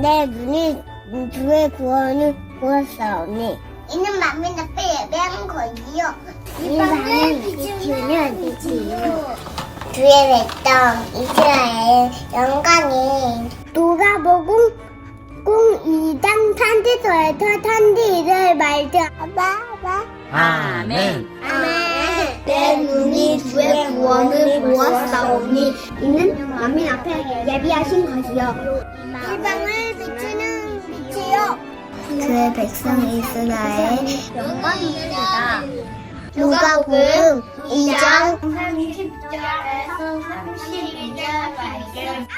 내 눈이 주의 구원을 보았사오니 이는 만민 앞에 예배하는 것이요 이 밤을 비추면 빛이요 주의 백성 이스라엘 영광이 누가복음 2장 30절에서 31절 말씀 아멘. 아멘. 내 눈이 주의 구원을 보았사오니 이는 만민 앞에 예비하신 것이요 이 밤을 비추는 빛이요 주의 백성 이스라엘 영광입니다. 누가복음 2장 30절에서 31절 말씀.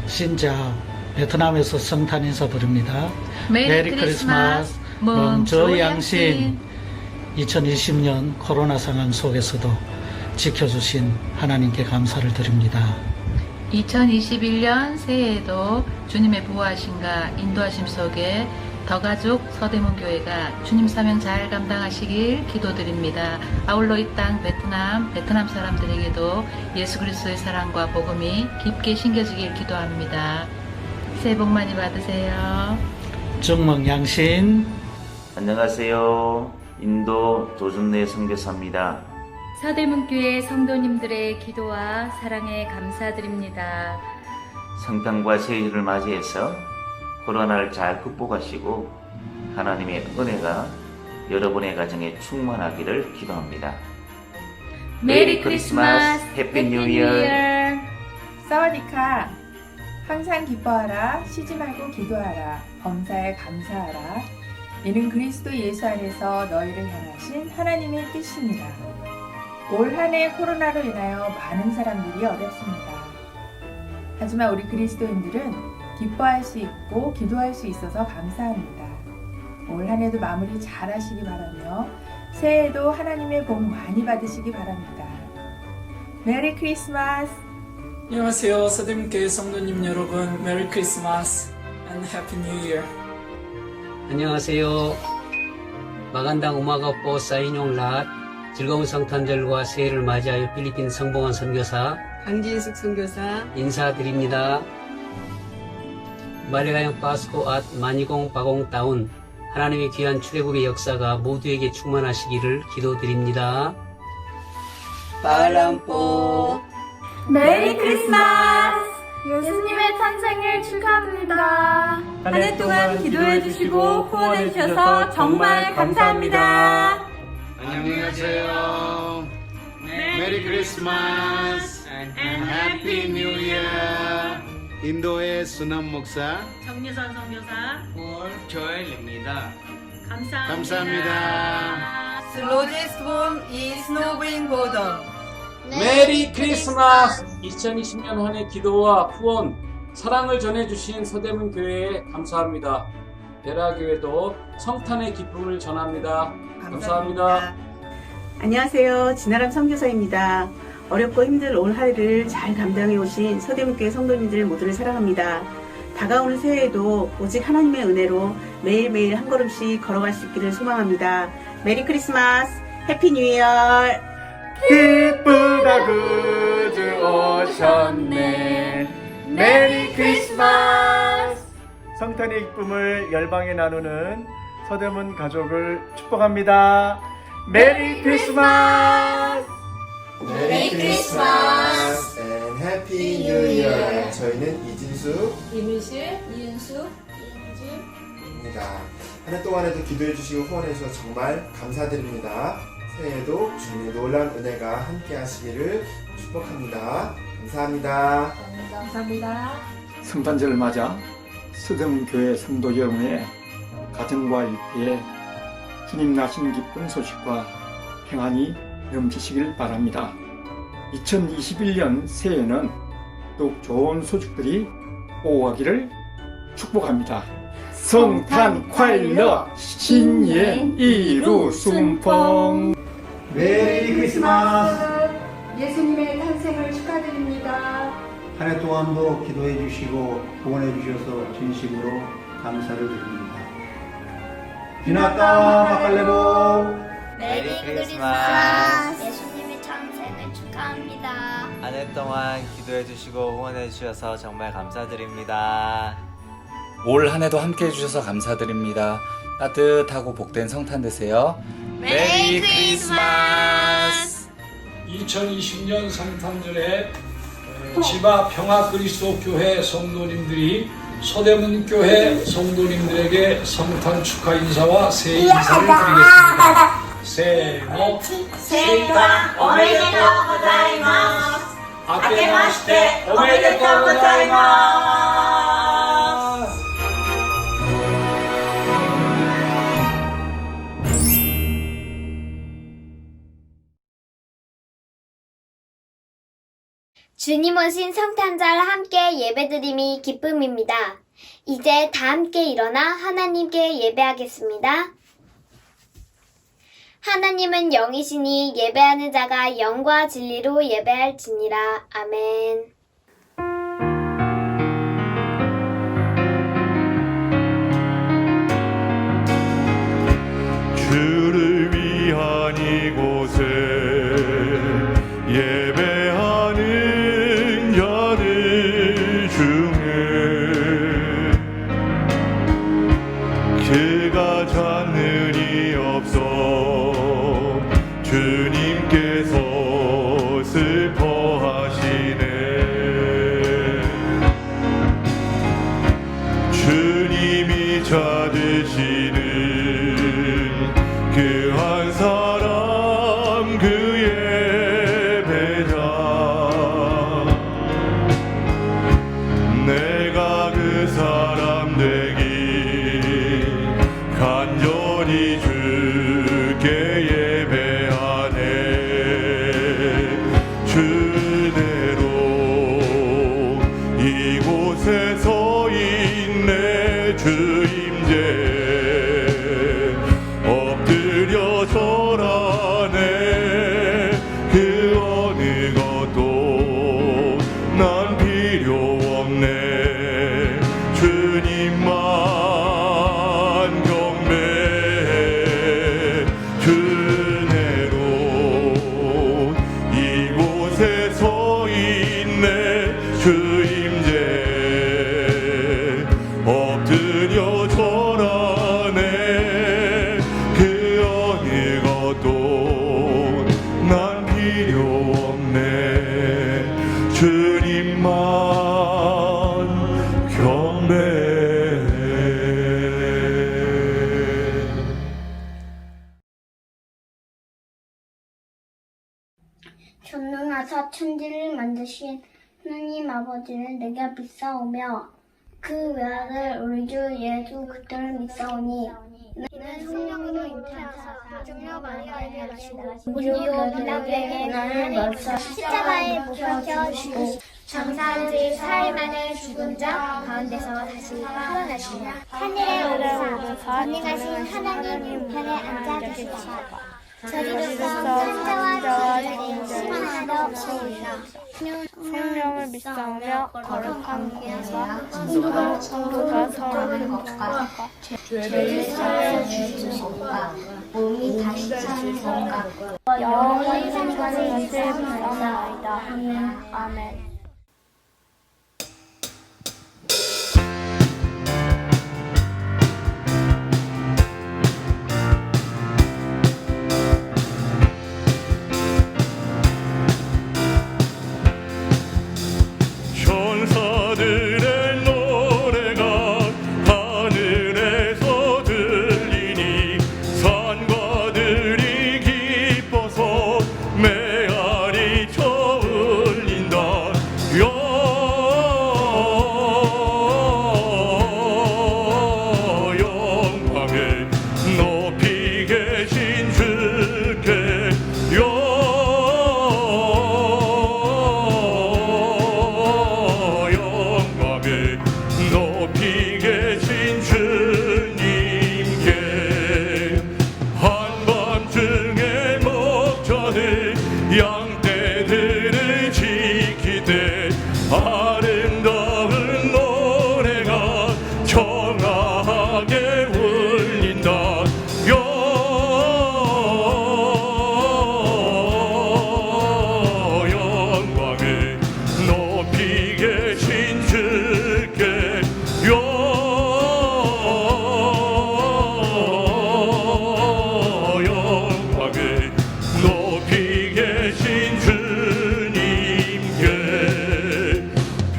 신자 베트남에서 성탄 인사 드립니다. 메리 크리스마스, 먼저 양신. 2020년 코로나 상황 속에서도 지켜주신 하나님께 감사를 드립니다. 2021년 새해에도 주님의 보호하심과 인도하심 속에 더가족 서대문교회가 주님 사명 잘 감당하시길 기도드립니다. 아울러 이 땅 베트남 사람들에게도 예수 그리스도의 사랑과 복음이 깊게 심겨지길 기도합니다. 새해 복 많이 받으세요. 정몽 양신. 안녕하세요. 인도 조준래 선교사입니다. 서대문교회 성도님들의 기도와 사랑에 감사드립니다. 성탄과 새해를 맞이해서 코로나를 잘 극복하시고 하나님의 은혜가 여러분의 가정에 충만하기를 기도합니다. 메리 크리스마스, 해피 뉴 이어. 사와디카. 항상 기뻐하라, 쉬지 말고 기도하라, 범사에 감사하라. 이는 그리스도 예수 안에서 너희를 향하신 하나님의 뜻입니다. 올 한 해 코로나로 인하여 많은 사람들이 어렵습니다. 하지만 우리 그리스도인들은 기뻐할 수 있고 기도할 수 있어서 감사합니다. 올 한 해도 마무리 잘 하시기 바라며 새해에도 하나님의 복 많이 받으시기 바랍니다. 메리 크리스마스! 안녕하세요. 서대문교회 성도님 여러분, 메리 크리스마스 and 해피 뉴 이어. 안녕하세요. 마간당 우마가포 사인용랏 즐거운 성탄절과 새해를 맞이하여 필리핀 성봉한 선교사 강진숙 선교사 인사드립니다. 마리가영 파스코 앗 마니공 바공 다운 하나님의 귀한 출애굽의 역사가 모두에게 충만하시기를 기도드립니다. 바람포 메리 크리스마스! 예수님의 탄생을 축하합니다. 한 해 동안 기도해 주시고 후원해 주셔서 정말 감사합니다. 안녕히 가세요. 메리 크리스마스 and 해피 뉴 이어. 인도의 수남 목사 정유선 선교사 조엘입니다. 감사합니다. Slowest one is Snowing Bottom. 메리 크리스마스! 2020년 한 해 기도와 후원, 사랑을 전해주신 서대문 교회에 감사합니다. 베라교회도 성탄의 기쁨을 전합니다. 감사합니다. 안녕하세요. 진아람 선교사입니다. 어렵고 힘든 올 한해를 잘 감당해 오신 서대문교회 성도님들 모두를 사랑합니다. 다가오는 새해에도 오직 하나님의 은혜로 매일매일 한 걸음씩 걸어갈 수 있기를 소망합니다. 메리 크리스마스, 해피 뉴 이어. 기쁘다 그주 오셨네. 메리 크리스마스. 성탄의 기쁨을 열방에 나누는 서대문 가족을 축복합니다. 메리 크리스마스. 메리 크리스마스 and 해피 뉴 이어. 저희는 이진수, 이은수입니다. 한 해 동안에도 기도해 주시고 후원해 주셔서 정말 감사드립니다. 새해에도 주님의 놀라운 은혜가 함께 하시기를 축복합니다. 감사합니다. 감사합니다. 성탄절을 맞아 서대문교회 성도 여러분의 가정과 일터에 주님 나신 기쁜 소식과 평안이 넘치시길 바랍니다. 2021년 새해에는 더욱 좋은 소식들이 오가기를 축복합니다. 성탄 콰일러 신년 이루 순풍. 메리 크리스마스. 예수님의 탄생을 축하드립니다. 한 해 동안도 기도해 주시고 후원해 주셔서 진심으로 감사를 드립니다. 비나타 마칼레보. 메리 크리스마스. 예수님의 탄생을 축하합니다. 한 해 동안 기도해 주시고 후원해 주셔서 정말 감사드립니다. 올 한 해도 함께 해주셔서 감사드립니다. 따뜻하고 복된 성탄 되세요. 메리 크리스마스. 2020년 성탄절에 지바 평화 그리스도 교회 성도님들이 서대문 교회 성도님들에게 성탄 축하 인사와 새해 인사를 드리겠습니다. 새해 복 오메데토 고자이마스. 아케마시테 오메데토 고자이마스. 주님 오신 성탄절 함께 예배드림이 기쁨입니다. 이제 다 함께 일어나 하나님께 예배하겠습니다. 하나님은 영이시니 예배하는 자가 영과 진리로 예배할지니라. 아멘. 주를 위한 이곳에 예배하는 자들 중에 그가 찾는이 없어 주님께서 슬퍼하시네. 주님이 찾으시는 그 한 사람 그 예배자. 내가 그 사람 되기 간절히 주께 예배하네. 주대로 이곳에 서 있네. 주임제 엎드려 절하네. 그 어느 것도 난 필요 없네. 주님만 경배해. 주내로 이곳에 서 있네. 주임제 엎드려 절하네. 그 어느 것도 난 필요 없네. 주님만 경배해. 전능하사 천지를 만드신 하나님 아버지는 내게 믿사오며 그 외아들 우리 주 예수 그리스도를 믿사오니 이는 성령으로 잉태하사 정녀 마리아에게 나시고 본디오 빌라도에게 고난을 받으사 십자가에 못 박혀 죽고 장사한 사흘 만에 죽은 자 가운데서 다시 살아나시며 하늘에 오르사 전능하신 하나님 우편에 앉아 계시다가 저리로서 산자와 진자를 심판하옵소이다. 성령을 믿사오며 거룩한 공예와 성도가 서로 행복과 죄를 사하여 주시옵소서. 몸이 다시 차리소서. 영원히 사는 것을 믿사옵나이다. 아멘. 천사들의 노래가 하늘에서 들리니 산과들이 기뻐서 메아리 쳐울린다. 높이 계신 주께 영광을 높이 계신 주님께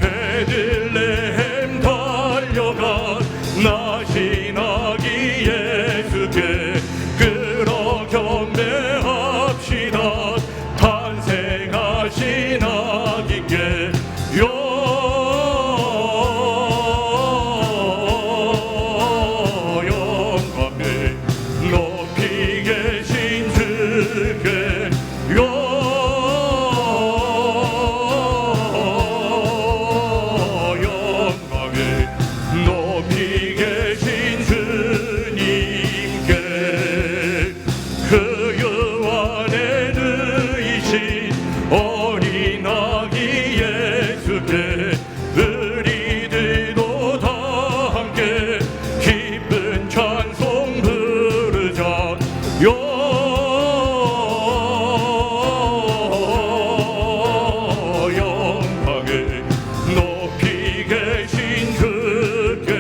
베들레헴 달려간 나신 아기 예수께 끌어 경배합시다. 탄생하신 아기께 영광을 높이 계신 주께 영광을 높이 계신 주님께 그 유 안에 누이신 어린 아기 예수께 우리들도 다 함께 기쁜 찬송 부르자. 영광을 높이 계신 주께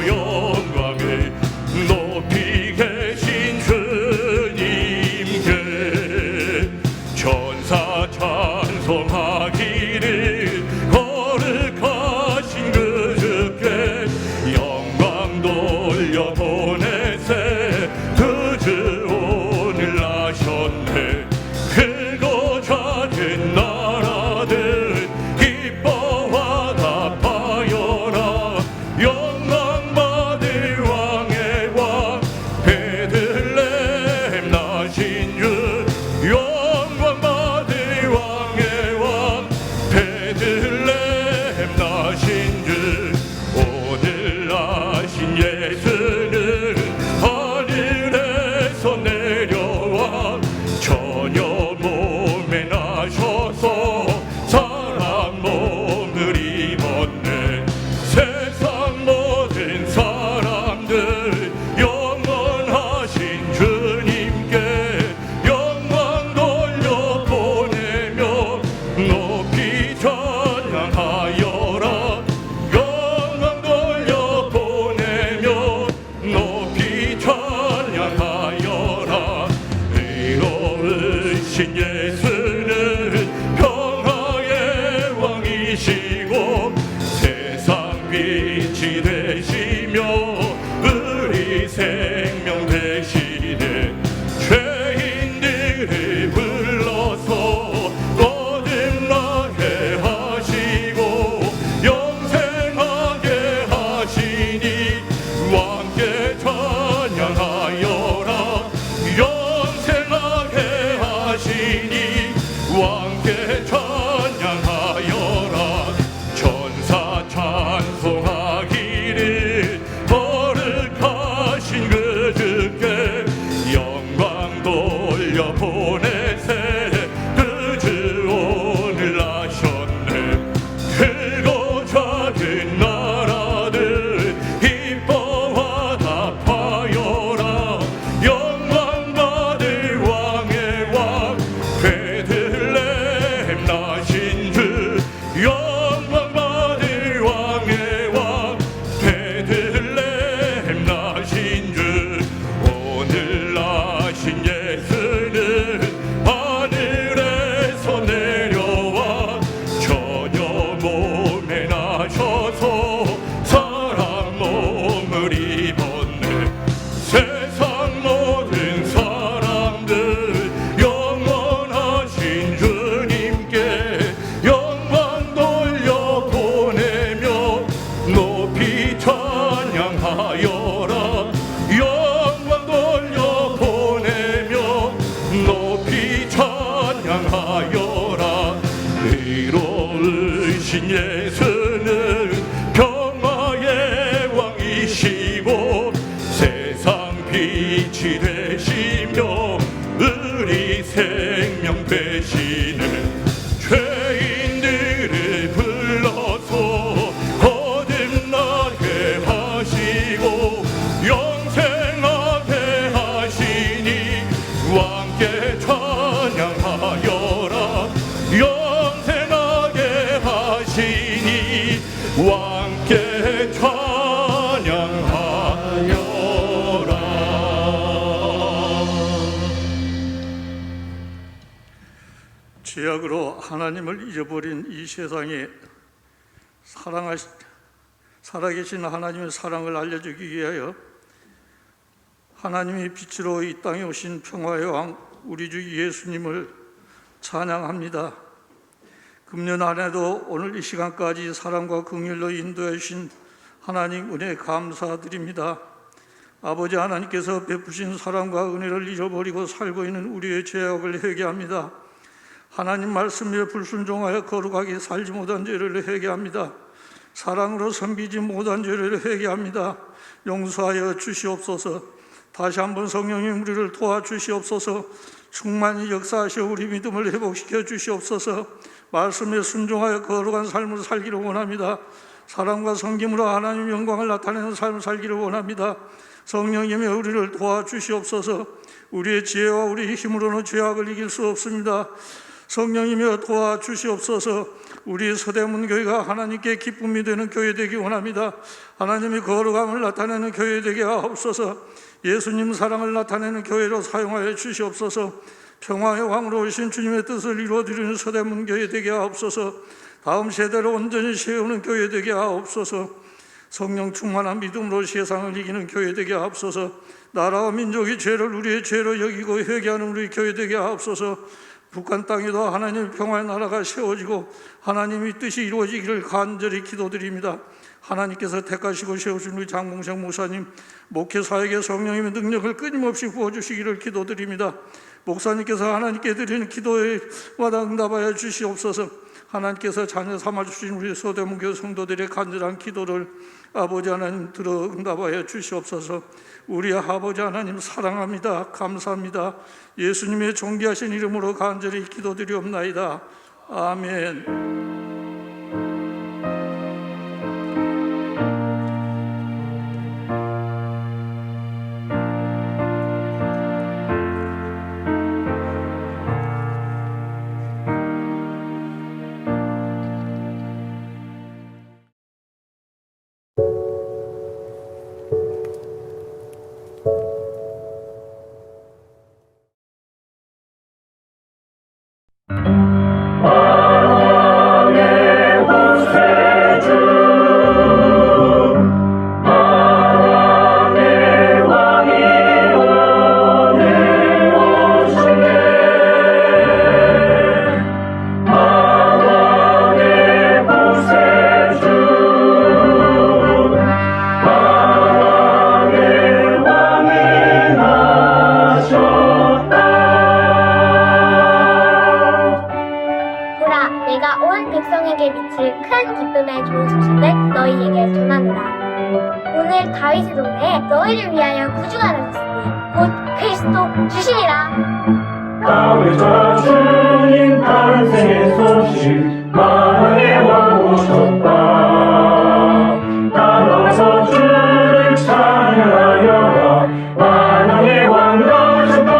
영광을 높이 계신 주님께 천사 찬송하기를 거룩하신 그 주께 영광 돌려 보내세. 그 주 오늘 나셨네. 크고 작은 나라들 기뻐하다 파여라. 영광 받을 왕의 왕 베들레헴 나신 주. 영광 받을 왕의 왕 베들레헴 나신 주. 오늘 나신 예수는 하늘에서 내려와 처녀 몸에 나셔서 사람 몸을 입었네. 세상 모든 사람들 영원하신 주님께 영광 돌려 보내며 높이 찬양하여라. 영광 돌려 보내며 높이 찬양하여라. 의로우신 예수는 평화의 왕이시고 세상 빛이 되시며 우리 생명 되시네. 죄인들을 불러서 거듭나게 하시고 영생하게 하시니 왕께 찬양하여라. 영생하게 하시니 왕께 찬양하여라. 천사 찬송하기를 거룩하신 그 주께 영광 돌려 보내세. 그 주 오늘 나셨네. 크고 작은 나라들 기뻐하다 파여라. 영광 받을 왕의 왕 베들레헴 나신 주. 영광 받을 왕의 왕 베들레헴 나신 주. 오늘 나신 예수는 죄악으로 하나님을 잊어버린 이 세상에 살아계신 하나님의 사랑을 알려주기 위하여 하나님이 빛으로 이 땅에 오신 평화의 왕 우리 주 예수님을 찬양합니다. 금년 한 해도 오늘 이 시간까지 사랑과 긍휼로 인도해 주신 하나님 은혜 감사드립니다. 아버지 하나님께서 베푸신 사랑과 은혜를 잃어버리고 살고 있는 우리의 죄악을 회개합니다. 하나님 말씀에 불순종하여 거룩하게 살지 못한 죄를 회개합니다. 사랑으로 섬기지 못한 죄를 회개합니다. 용서하여 주시옵소서. 다시 한번 성령님 우리를 도와주시옵소서. 충만히 역사하시어 우리 믿음을 회복시켜 주시옵소서. 말씀에 순종하여 거룩한 삶을 살기를 원합니다. 사랑과 섬김으로 하나님 영광을 나타내는 삶을 살기를 원합니다. 성령님이 우리를 도와주시옵소서. 우리의 지혜와 우리의 힘으로는 죄악을 이길 수 없습니다. 성령님이 도와주시옵소서. 우리 서대문교회가 하나님께 기쁨이 되는 교회 되기 원합니다. 하나님의 거룩함을 나타내는 교회 되게 하옵소서. 예수님 사랑을 나타내는 교회로 사용하여 주시옵소서. 평화의 왕으로 오신 주님의 뜻을 이루어드리는 서대문교회 되게 하옵소서. 다음 세대를 온전히 세우는 교회 되게 하옵소서. 성령 충만한 믿음으로 세상을 이기는 교회 되게 하옵소서. 나라와 민족이 죄를 우리의 죄로 여기고 회개하는 우리 교회 되게 하옵소서. 북한 땅에도 하나님의 평화의 나라가 세워지고 하나님의 뜻이 이루어지기를 간절히 기도드립니다. 하나님께서 택하시고 세우신 우리 장봉생 목사님, 목회사에게 성령님의 능력을 끊임없이 부어주시기를 기도드립니다. 목사님께서 하나님께 드리는 기도마다 응답하여 주시옵소서. 하나님께서 자녀 삼아주신 우리 서대문교회 성도들의 간절한 기도를 아버지 하나님 들어 응답하여 주시옵소서. 우리 아버지 하나님 사랑합니다. 감사합니다. 예수님의 존귀하신 이름으로 간절히 기도드리옵나이다. 아멘. 오늘 다윗의 동네에 너희를 위하여 구주가 나셨으니 곧 그리스도 주시니라. 다윗 주님 탄생의 소식 만왕의 왕 오셨다. 따라서 주를 찬양하여라. 만왕의 왕 나셨다.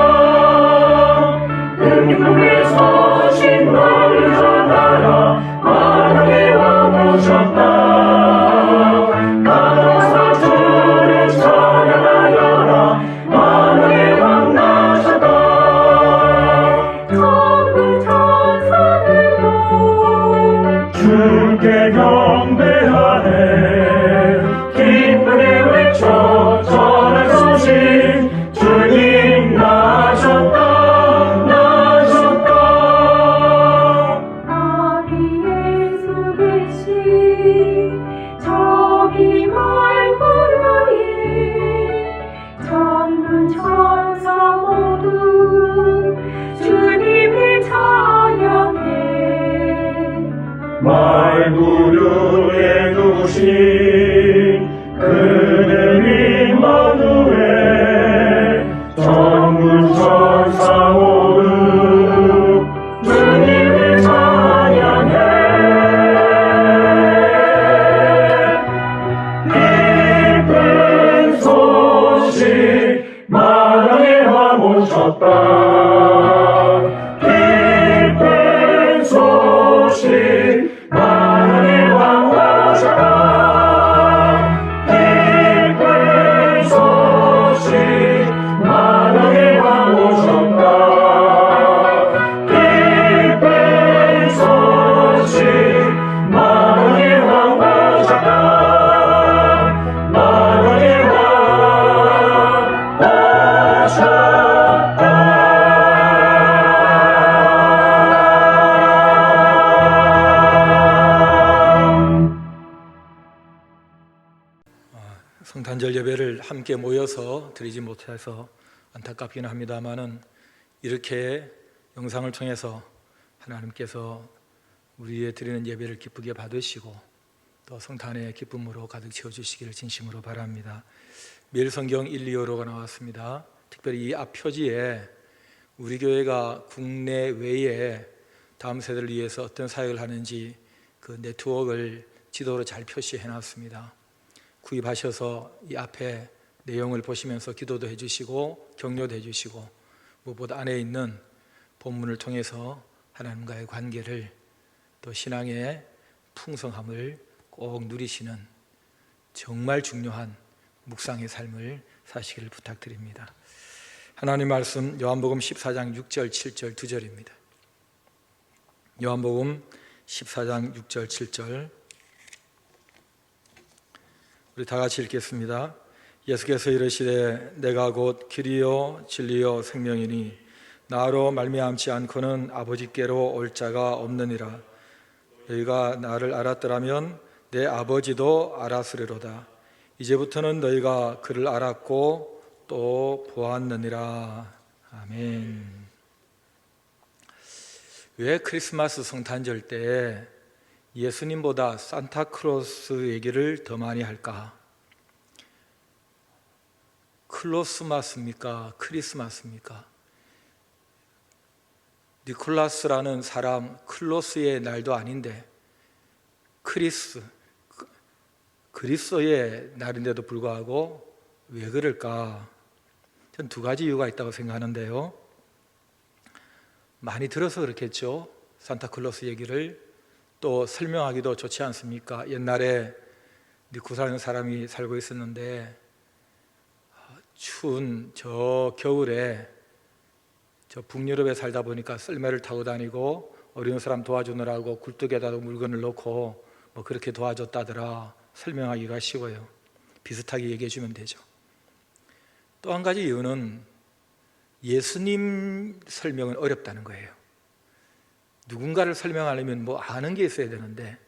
그 기쁨의 소식 널리 전하라. 만왕의 왕 오셨다. 주께 경배하네. 기쁘게 외쳐 전할 소식. 주님 나셨다. 나셨다. 아기 예수 계신 저기 말구나에 천군 천사 모두 주님을 찬양해. 말구류에 누구신 그는 임마누엘. 천군 천사 모두 주님을 찬양해. 기쁜 소식 만왕의 왕 오셨다. 기쁜 소식 만왕의 왕 오셨다. 함께 모여서 드리지 못해서 안타깝긴 합니다만은 이렇게 영상을 통해서 하나님께서 우리의 드리는 예배를 기쁘게 받으시고 또 성탄의 기쁨으로 가득 채워주시기를 진심으로 바랍니다. 매일 성경 1, 2호로가 나왔습니다. 특별히 이 앞 표지에 우리 교회가 국내 외에 다음 세대를 위해서 어떤 사역을 하는지 그 네트워크를 지도로 잘 표시해 놨습니다. 구입하셔서 이 앞에 내용을 보시면서 기도도 해주시고 격려도 해주시고 무엇보다 안에 있는 본문을 통해서 하나님과의 관계를 또 신앙의 풍성함을 꼭 누리시는 정말 중요한 묵상의 삶을 사시기를 부탁드립니다. 하나님 말씀 요한복음 14장 6절 7절 2절입니다. 요한복음 14장 6절 7절 우리 다 같이 읽겠습니다. 예수께서 이르시되 내가 곧 길이요 진리요 생명이니 나로 말미암지 않고는 아버지께로 올 자가 없느니라. 너희가 나를 알았더라면 내 아버지도 알았으리로다. 이제부터는 너희가 그를 알았고 또 보았느니라. 아멘. 왜 크리스마스 성탄절 때 예수님보다 산타클로스 얘기를 더 많이 할까? 클로스마스입니까? 크리스마스입니까? 니콜라스라는 사람 클로스의 날도 아닌데 그리스도의 날인데도 불구하고 왜 그럴까? 전 두 가지 이유가 있다고 생각하는데요. 많이 들어서 그렇겠죠. 산타클로스 얘기를 또 설명하기도 좋지 않습니까? 옛날에 니코라는 사람이 살고 있었는데 추운 저 겨울에 저 북유럽에 살다 보니까 썰매를 타고 다니고 어려운 사람 도와주느라고 굴뚝에다 물건을 넣고 뭐 그렇게 도와줬다더라. 설명하기가 쉬워요. 비슷하게 얘기해 주면 되죠. 또 한 가지 이유는 예수님 설명은 어렵다는 거예요. 누군가를 설명하려면 뭐 아는 게 있어야 되는데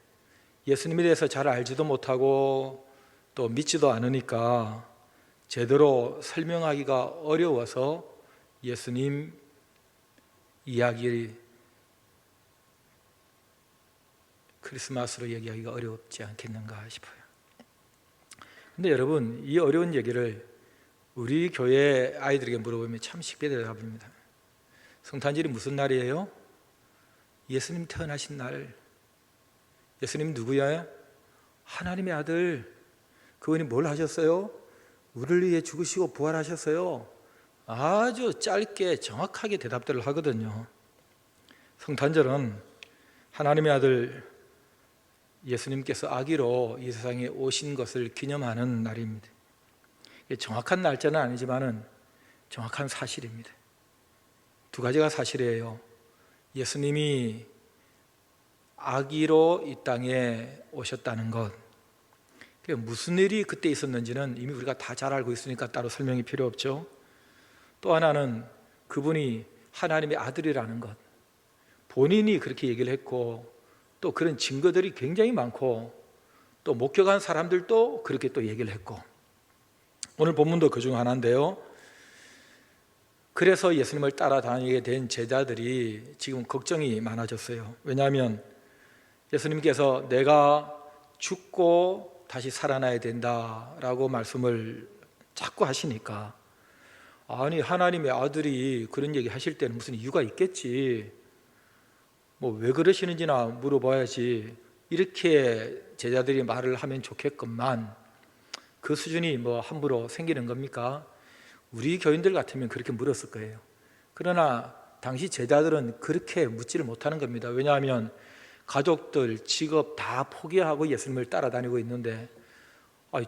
예수님에 대해서 잘 알지도 못하고 또 믿지도 않으니까 제대로 설명하기가 어려워서 예수님 이야기 크리스마스로 얘기하기가 어렵지 않겠는가 싶어요. 근데 여러분, 이 어려운 얘기를 우리 교회 아이들에게 물어보면 참 쉽게 대답합니다. 성탄절이 무슨 날이에요? 예수님 태어나신 날. 예수님 누구야? 하나님의 아들. 그분이 뭘 하셨어요? 우리를 위해 죽으시고 부활하셨어요. 아주 짧게 정확하게 대답들을 하거든요. 성탄절은 하나님의 아들 예수님께서 아기로 이 세상에 오신 것을 기념하는 날입니다. 정확한 날짜는 아니지만은 정확한 사실입니다. 두 가지가 사실이에요. 예수님이 아기로 이 땅에 오셨다는 것. 무슨 일이 그때 있었는지는 이미 우리가 다 잘 알고 있으니까 따로 설명이 필요 없죠. 또 하나는 그분이 하나님의 아들이라는 것. 본인이 그렇게 얘기를 했고 또 그런 증거들이 굉장히 많고 또 목격한 사람들도 그렇게 또 얘기를 했고 오늘 본문도 그중 하나인데요. 그래서 예수님을 따라다니게 된 제자들이 지금 걱정이 많아졌어요. 왜냐하면 예수님께서 내가 죽고 다시 살아나야 된다라고 말씀을 자꾸 하시니까 아니 하나님의 아들이 그런 얘기 하실 때는 무슨 이유가 있겠지. 뭐 왜 그러시는지나 물어봐야지. 이렇게 제자들이 말을 하면 좋겠건만 그 수준이 뭐 함부로 생기는 겁니까? 우리 교인들 같으면 그렇게 물었을 거예요. 그러나 당시 제자들은 그렇게 묻지를 못하는 겁니다. 왜냐하면 가족들, 직업 다 포기하고 예수님을 따라다니고 있는데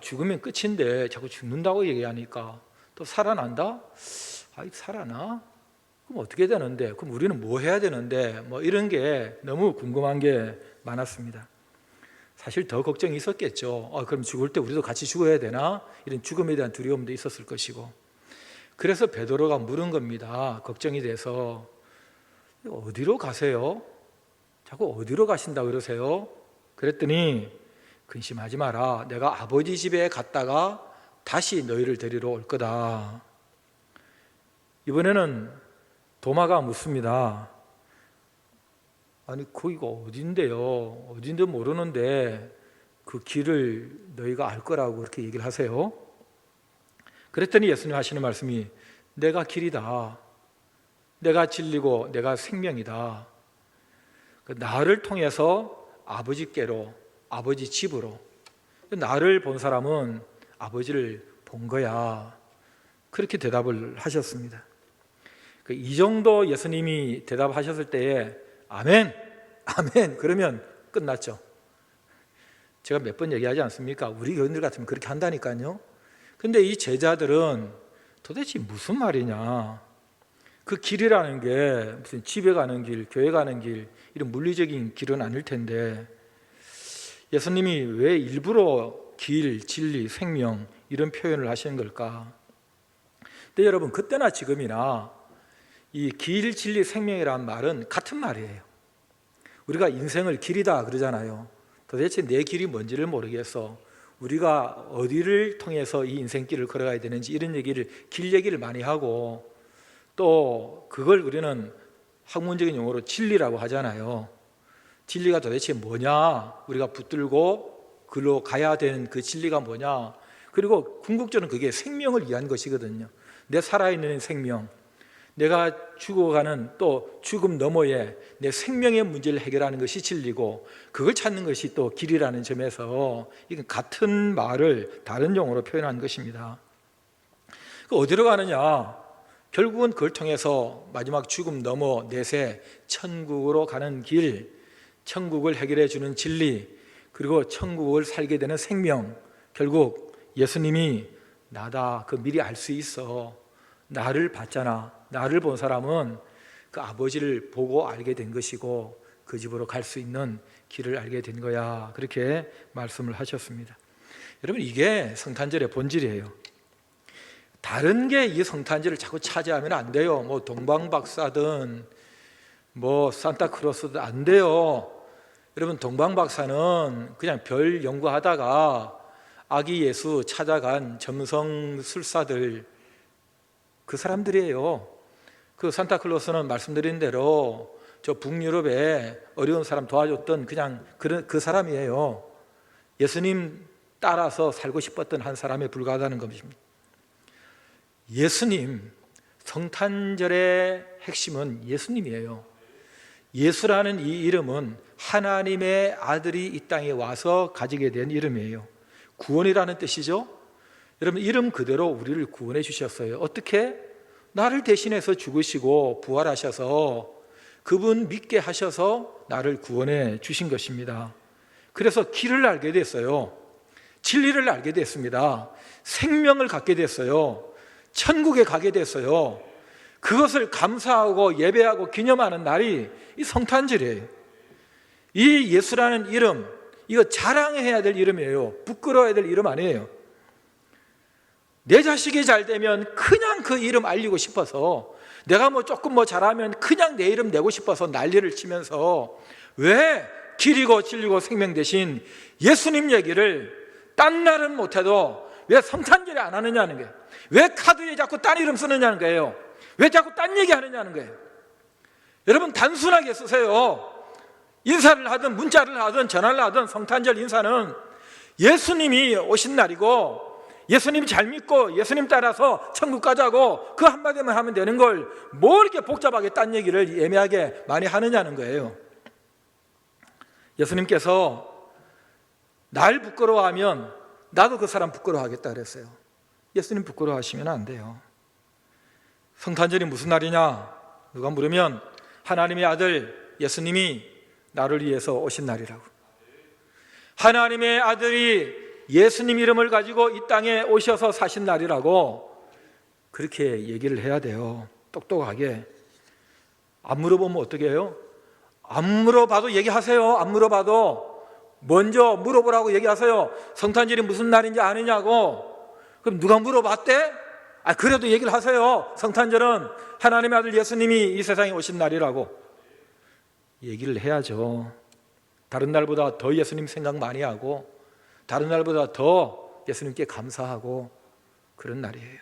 죽으면 끝인데 자꾸 죽는다고 얘기하니까 또 살아난다? 살아나? 그럼 어떻게 되는데? 그럼 우리는 뭐 해야 되는데? 뭐 이런 게 너무 궁금한 게 많았습니다. 사실 더 걱정이 있었겠죠. 그럼 죽을 때 우리도 같이 죽어야 되나? 이런 죽음에 대한 두려움도 있었을 것이고. 그래서 베드로가 물은 겁니다. 걱정이 돼서 어디로 가세요? 자꾸 어디로 가신다 그러세요? 그랬더니 근심하지 마라. 내가 아버지 집에 갔다가 다시 너희를 데리러 올 거다. 이번에는 도마가 묻습니다. 아니 거기가 어딘데요? 어딘데 모르는데 그 길을 너희가 알 거라고 그렇게 얘기를 하세요? 그랬더니 예수님 하시는 말씀이 내가 길이다. 내가 진리고 내가 생명이다. 나를 통해서 아버지께로, 아버지 집으로, 나를 본 사람은 아버지를 본 거야. 그렇게 대답을 하셨습니다. 이 정도 예수님이 대답하셨을 때에 아멘, 아멘 그러면 끝났죠. 제가 몇 번 얘기하지 않습니까? 우리 교인들 같으면 그렇게 한다니까요. 근데 이 제자들은 도대체 무슨 말이냐, 그 길이라는 게 무슨 집에 가는 길, 교회 가는 길, 이런 물리적인 길은 아닐 텐데 예수님이 왜 일부러 길, 진리, 생명 이런 표현을 하시는 걸까? 근데 여러분, 그때나 지금이나 이 길, 진리, 생명이라는 말은 같은 말이에요. 우리가 인생을 길이다 그러잖아요. 도대체 내 길이 뭔지를 모르겠어. 우리가 어디를 통해서 이 인생길을 걸어가야 되는지 이런 얘기를, 길 얘기를 많이 하고, 또 그걸 우리는 학문적인 용어로 진리라고 하잖아요. 진리가 도대체 뭐냐, 우리가 붙들고 글로 가야 되는 그 진리가 뭐냐. 그리고 궁극적으로는 그게 생명을 위한 것이거든요. 내 살아있는 생명, 내가 죽어가는 또 죽음 너머에 내 생명의 문제를 해결하는 것이 진리고, 그걸 찾는 것이 또 길이라는 점에서 이건 같은 말을 다른 용어로 표현한 것입니다. 어디로 가느냐? 결국은 그걸 통해서 마지막 죽음 넘어 내세 천국으로 가는 길, 천국을 해결해 주는 진리, 그리고 천국을 살게 되는 생명, 결국 예수님이 나다, 그 미리 알 수 있어. 나를 봤잖아. 나를 본 사람은 그 아버지를 보고 알게 된 것이고 그 집으로 갈 수 있는 길을 알게 된 거야. 그렇게 말씀을 하셨습니다. 여러분, 이게 성탄절의 본질이에요. 다른 게 이 성탄절을 자꾸 차지하면 안 돼요. 뭐 동방박사든 뭐 산타크로스든 안 돼요. 여러분, 동방박사는 그냥 별 연구하다가 아기 예수 찾아간 점성술사들, 그 사람들이에요. 그 산타클로스는 말씀드린 대로 저 북유럽에 어려운 사람 도와줬던 그냥 그 사람이에요. 예수님 따라서 살고 싶었던 한 사람에 불과하다는 것입니다. 예수님, 성탄절의 핵심은 예수님이에요. 예수라는 이 이름은 하나님의 아들이 이 땅에 와서 가지게 된 이름이에요. 구원이라는 뜻이죠. 여러분, 이름 그대로 우리를 구원해 주셨어요. 어떻게? 나를 대신해서 죽으시고 부활하셔서 그분 믿게 하셔서 나를 구원해 주신 것입니다. 그래서 길을 알게 됐어요. 진리를 알게 됐습니다. 생명을 갖게 됐어요. 천국에 가게 됐어요. 그것을 감사하고 예배하고 기념하는 날이 이 성탄절이에요. 이 예수라는 이름, 이거 자랑해야 될 이름이에요. 부끄러워야 될 이름 아니에요. 내 자식이 잘 되면 그냥 그 이름 알리고 싶어서, 내가 뭐 조금 뭐 잘하면 그냥 내 이름 내고 싶어서 난리를 치면서 왜 길이고 진리고 생명 대신 예수님 얘기를 딴 날은 못해도 왜 성탄절에 안 하느냐는 거예요. 왜 카드에 자꾸 딴 이름 쓰느냐는 거예요. 왜 자꾸 딴 얘기 하느냐는 거예요. 여러분, 단순하게 쓰세요. 인사를 하든 문자를 하든 전화를 하든 성탄절 인사는 예수님이 오신 날이고 예수님 잘 믿고 예수님 따라서 천국 가자고 그 한마디만 하면 되는 걸 뭘 이렇게 복잡하게 딴 얘기를 애매하게 많이 하느냐는 거예요. 예수님께서 날 부끄러워하면 나도 그 사람 부끄러워하겠다 그랬어요. 예수님 부끄러워하시면 안 돼요. 성탄절이 무슨 날이냐? 누가 물으면 하나님의 아들 예수님이 나를 위해서 오신 날이라고. 하나님의 아들이 예수님 이름을 가지고 이 땅에 오셔서 사신 날이라고 그렇게 얘기를 해야 돼요. 똑똑하게. 안 물어보면 어떻게 해요? 안 물어봐도 얘기하세요. 안 물어봐도 먼저 물어보라고 얘기하세요. 성탄절이 무슨 날인지 아느냐고. 그럼 누가 물어봤대? 그래도 얘기를 하세요. 성탄절은 하나님의 아들 예수님이 이 세상에 오신 날이라고 얘기를 해야죠. 다른 날보다 더 예수님 생각 많이 하고 다른 날보다 더 예수님께 감사하고 그런 날이에요.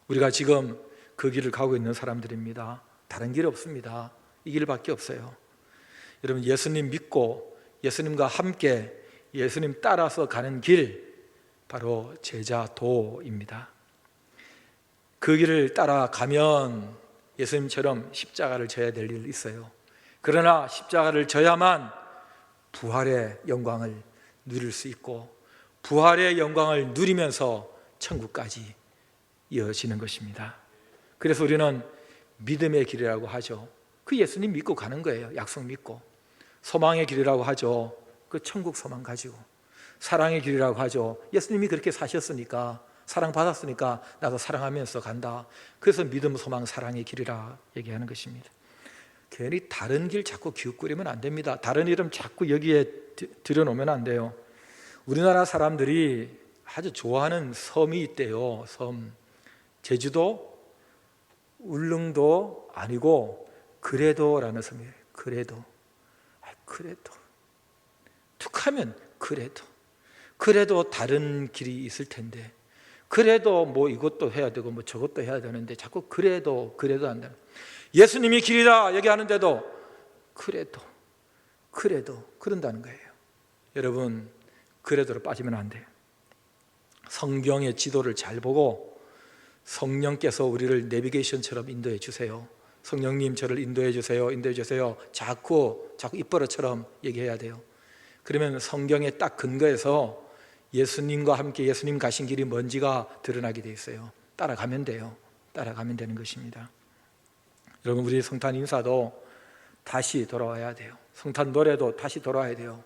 우리가 지금 그 길을 가고 있는 사람들입니다. 다른 길 없습니다. 이 길밖에 없어요. 여러분, 예수님 믿고 예수님과 함께 예수님 따라서 가는 길, 바로 제자도입니다. 그 길을 따라가면 예수님처럼 십자가를 져야 될 일이 있어요. 그러나 십자가를 져야만 부활의 영광을 누릴 수 있고, 부활의 영광을 누리면서 천국까지 이어지는 것입니다. 그래서 우리는 믿음의 길이라고 하죠. 그 예수님 믿고 가는 거예요. 약속 믿고. 소망의 길이라고 하죠. 그 천국 소망 가지고. 사랑의 길이라고 하죠. 예수님이 그렇게 사셨으니까, 사랑받았으니까 나도 사랑하면서 간다. 그래서 믿음, 소망, 사랑의 길이라 얘기하는 것입니다. 괜히 다른 길 자꾸 기웃거리면 안 됩니다. 다른 이름 자꾸 여기에 들여놓으면 안 돼요. 우리나라 사람들이 아주 좋아하는 섬이 있대요. 섬. 제주도, 울릉도 아니고 그래도라는 섬이에요. 그래도. 그래도. 툭하면 그래도 다른 길이 있을 텐데, 그래도 뭐 이것도 해야 되고 뭐 저것도 해야 되는데 자꾸 그래도 한다. 예수님이 길이다 얘기하는데도 그래도 그런다는 거예요. 여러분, 그래도로 빠지면 안 돼요. 성경의 지도를 잘 보고 성령께서 우리를 내비게이션처럼 인도해 주세요. 성령님, 저를 인도해 주세요. 자꾸 입버릇처럼 얘기해야 돼요. 그러면 성경에 딱 근거해서 예수님과 함께 예수님 가신 길이 뭔지가 드러나게 돼 있어요. 따라가면 돼요. 따라가면 되는 것입니다. 여러분, 우리 성탄 인사도 다시 돌아와야 돼요. 성탄 노래도 다시 돌아와야 돼요.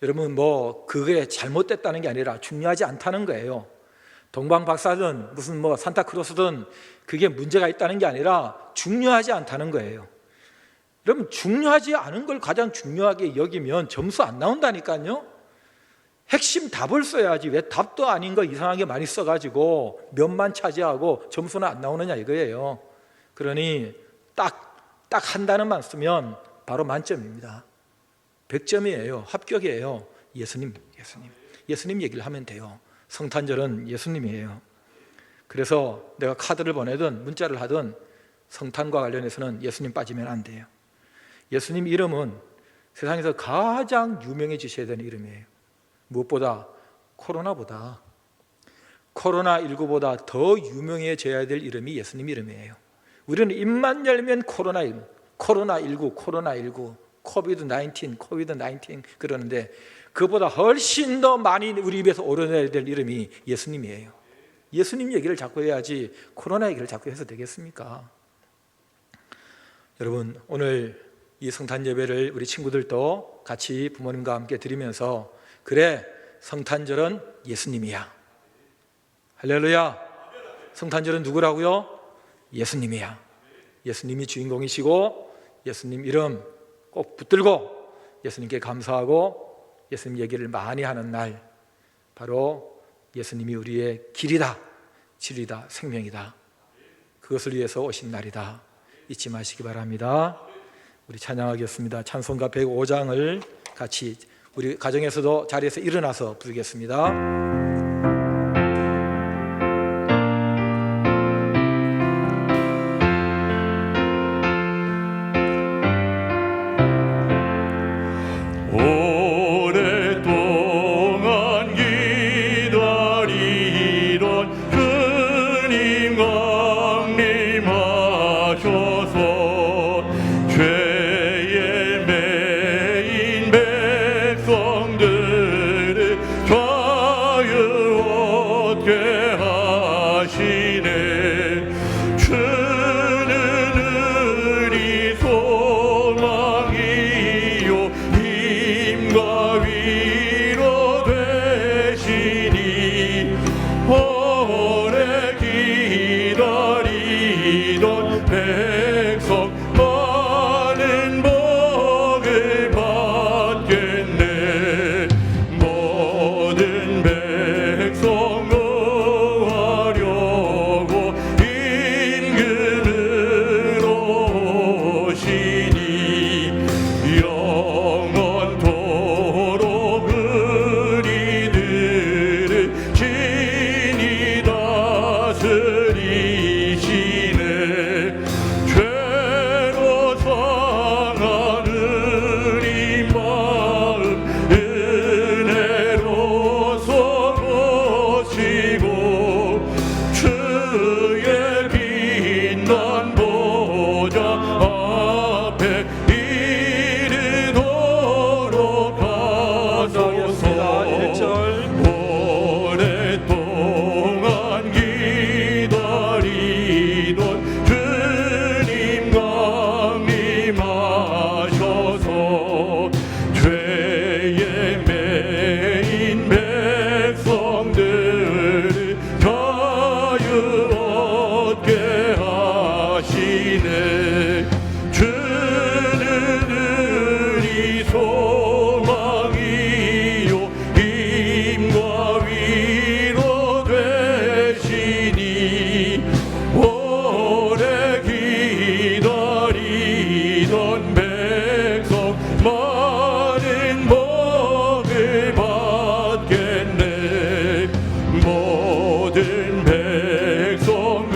여러분, 뭐 그게 잘못됐다는 게 아니라 중요하지 않다는 거예요. 동방 박사든 무슨 뭐 산타크로스든 그게 문제가 있다는 게 아니라 중요하지 않다는 거예요. 여러분, 중요하지 않은 걸 가장 중요하게 여기면 점수 안 나온다니까요. 핵심 답을 써야지 왜 답도 아닌 거 이상하게 많이 써가지고 몇만 차지하고 점수는 안 나오느냐 이거예요. 그러니 딱 한 단어만 쓰면 바로 만점입니다. 100점이에요. 합격이에요. 예수님 얘기를 하면 돼요. 성탄절은 예수님이에요. 그래서 내가 카드를 보내든 문자를 하든 성탄과 관련해서는 예수님 빠지면 안 돼요. 예수님 이름은 세상에서 가장 유명해지셔야 되는 이름이에요. 무엇보다 코로나19보다 더 유명해져야 될 이름이 예수님 이름이에요. 우리는 입만 열면 코로나19, 코비드-19 그러는데 그보다 훨씬 더 많이 우리 입에서 오르내야 될 이름이 예수님이에요. 예수님 얘기를 자꾸 해야지 코로나 얘기를 자꾸 해서 되겠습니까? 여러분, 오늘 이 성탄 예배를 우리 친구들도 같이 부모님과 함께 드리면서, 그래, 성탄절은 예수님이야. 할렐루야. 성탄절은 누구라고요? 예수님이야. 예수님이 주인공이시고 예수님 이름 꼭 붙들고 예수님께 감사하고 예수님 얘기를 많이 하는 날, 바로 예수님이 우리의 길이다, 진리다, 생명이다, 그것을 위해서 오신 날이다. 잊지 마시기 바랍니다. 우리 찬양하겠습니다. 찬송가 105장을 같이 우리 가정에서도 자리에서 일어나서 부르겠습니다. 오랫동안 기다리던 주님 강림하셔서 죄에 매인 백성들을 선 백성 많은 복을 받겠네. 모든 백성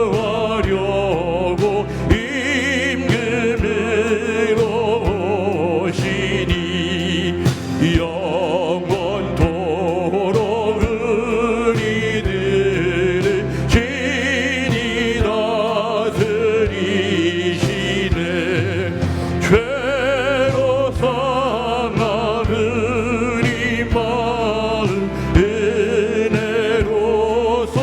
구하려고 임금으로 오시니 영원토록 우리들을 친히 다스리시네. 죄로 상한 우리 마음 은혜로서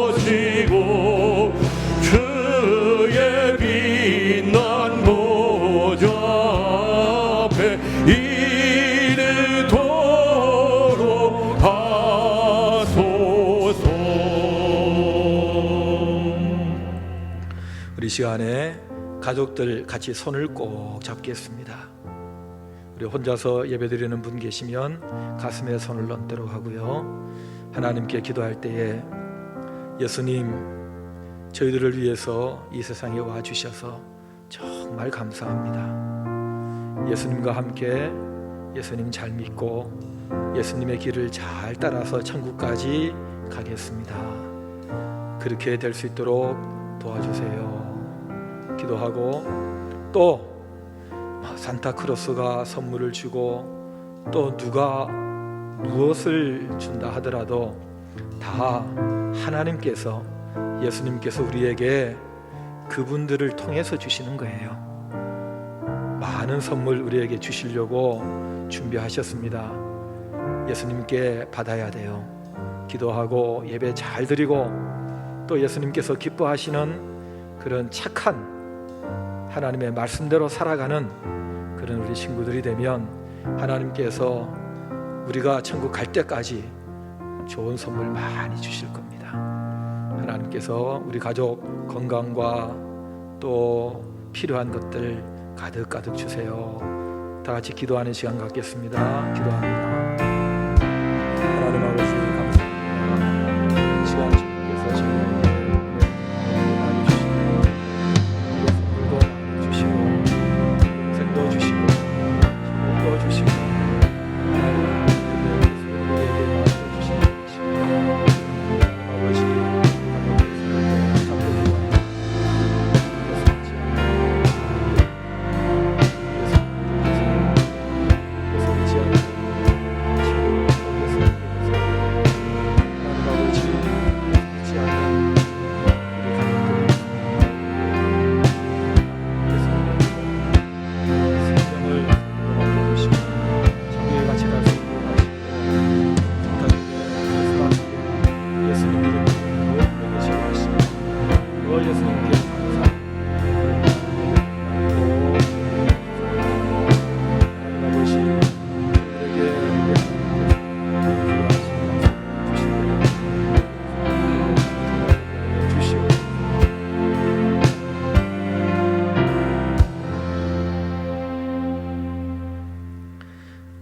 보시고 주의 빛난 보좌 앞에 이르도록 하소서. 우리 시간에 가족들 같이 손을 꼭 잡겠습니다. 우리 혼자서 예배드리는 분 계시면 가슴에 손을 얹도록 하고요. 하나님께 기도할 때에 예수님, 저희들을 위해서 이 세상에 와주셔서 정말 감사합니다. 예수님과 함께 예수님 잘 믿고 예수님의 길을 잘 따라서 천국까지 가겠습니다. 그렇게 될 수 있도록 도와주세요. 기도하고 또 산타크로스가 선물을 주고 또 누가 무엇을 준다 하더라도 다 하나님께서, 예수님께서 우리에게 그분들을 통해서 주시는 거예요. 많은 선물 우리에게 주시려고 준비하셨습니다. 예수님께 받아야 돼요. 기도하고 예배 잘 드리고 또 예수님께서 기뻐하시는 그런 착한 하나님의 말씀대로 살아가는 그런 우리 친구들이 되면 하나님께서 우리가 천국 갈 때까지 좋은 선물 많이 주실 겁니다. 하나님께서 우리 가족 건강과 또 필요한 것들 가득가득 주세요. 다 같이 기도하는 시간 갖겠습니다. 기도합니다. 하나님 아버지 감사합니다. 이 시간 주님께서 저희에게 많이 주시고 선물도 많이 주시고 인생도 주시고 힘도 주시고 하나님 우리에게 많이 주시는 것입니다. 아버지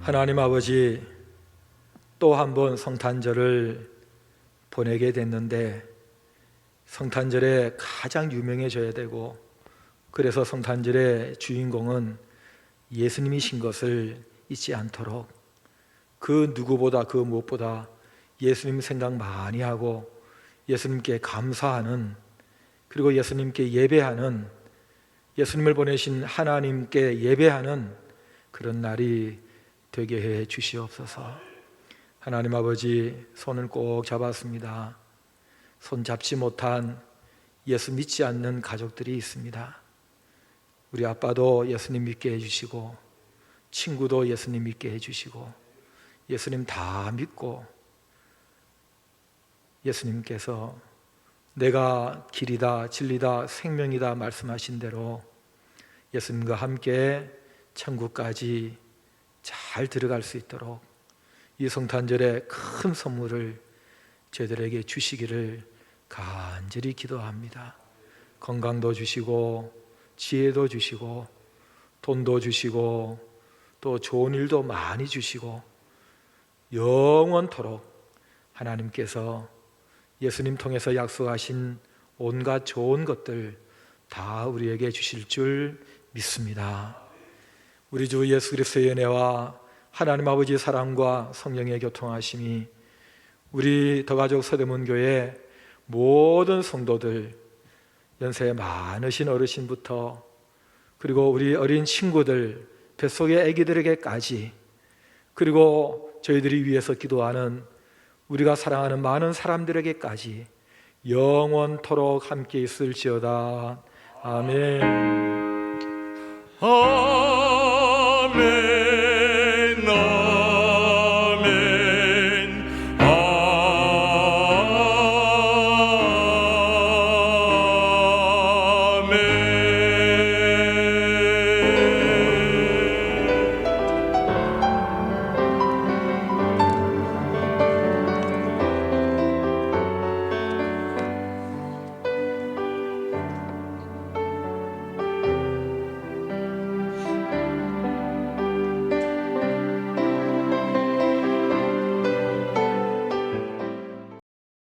하나님 아버지, 또 한 번 성탄절을 보내게 됐는데 성탄절에 가장 유명해져야 되고 그래서 성탄절의 주인공은 예수님이신 것을 잊지 않도록 그 누구보다 그 무엇보다 예수님 생각 많이 하고 예수님께 감사하는, 그리고 예수님께 예배하는, 예수님을 보내신 하나님께 예배하는 그런 날이 되게 해 주시옵소서. 하나님 아버지, 손을 꼭 잡았습니다. 손 잡지 못한 예수 믿지 않는 가족들이 있습니다. 우리 아빠도 예수님 믿게 해주시고 친구도 예수님 믿게 해주시고 예수님 다 믿고 예수님께서 내가 길이다 진리다 생명이다 말씀하신 대로 예수님과 함께 천국까지 잘 들어갈 수 있도록 이 성탄절에 큰 선물을 저희들에게 주시기를 간절히 기도합니다. 건강도 주시고 지혜도 주시고 돈도 주시고 또 좋은 일도 많이 주시고 영원토록 하나님께서 예수님 통해서 약속하신 온갖 좋은 것들 다 우리에게 주실 줄 믿습니다. 우리 주 예수 그리스도의 은혜와 하나님 아버지의 사랑과 성령의 교통하심이 우리 더가족 서대문교회 모든 성도들, 연세 많으신 어르신부터 그리고 우리 어린 친구들, 뱃속의 아기들에게까지, 그리고 저희들이 위해서 기도하는 우리가 사랑하는 많은 사람들에게까지 영원토록 함께 있을지어다. 아멘.